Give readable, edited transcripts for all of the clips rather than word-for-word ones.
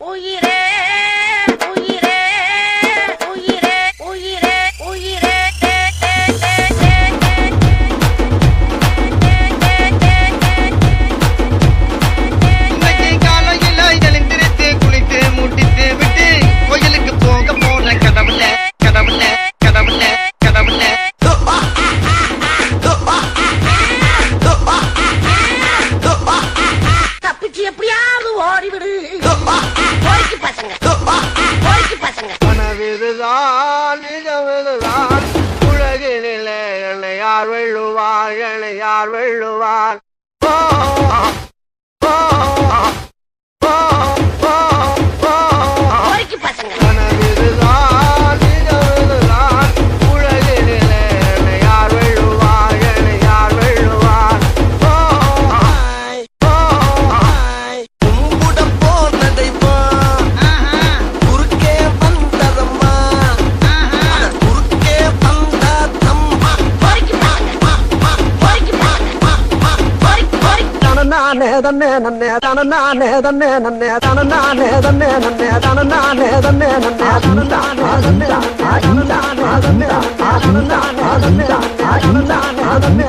உயிரே உயிரே உயிரே உயிரே உயிரே இன்னைக்கு காலையில எழுந்திருத்து குளித்து முடித்து விட்டு கோயிலுக்கு போக போற கடவுள கடவுள கடவுள கடவுள தப்பிச்சு எப்படியாவது ஓடிவிடு போய்க்கு பசங்க போய்க்கு பசங்க கனவிதுதான் நிஜமிதுதான் உலகினிலே என்னை யார் வெல்லுவார் என்னை யார் வெல்லுவார் ஓ, ஓ, ஓ, ஓ, ஓ. போய்க்கு பசங்க கனவிதுதான் நிஜமிதுதான் உலகினிலே என்னை யார் வெல்லுவார் என்னை யார் வெல்லுவார் ஓ, ஓ, கும்பிட போனதைமா குறுக்கே வந்ததம்மா குறுக்கே வந்ததம்மா போய்க்கு பசங்க போய்க்கு பசங்க போய்க்கு போய்க்கு தனநானே தன்னே நன்னே தனநானே தன்னே நன்னே தனநானே தன்னே நன்னே தனநானே தன்னே நன்னே தனநானே தன்னே தனநானே தன்னே தனநானே தன்னே தனநானே தன்னே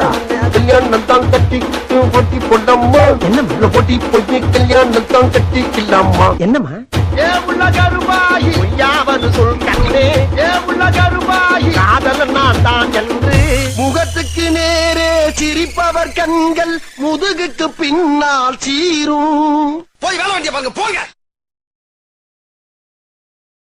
கல்யாணம் தான் கட்டிக்கிட்டு ஒட்டி போடம்மா என்ன பொட்டி பொய்ய கல்யாணம் தான் கட்டிக்கலாமா என்னம்மா ஏ உள்ள கருவாயி பொய்யாவது சொல் கண்ணே ஏ உள்ள கருவாயி காதல் நான் தான் என்று முகத்துக்கு நேரே சிரிப்பவர் கண்கள் முதுகுக்கு பின்னால் சீரும் போய் வேலை வண்டிய பாருங்க போங்க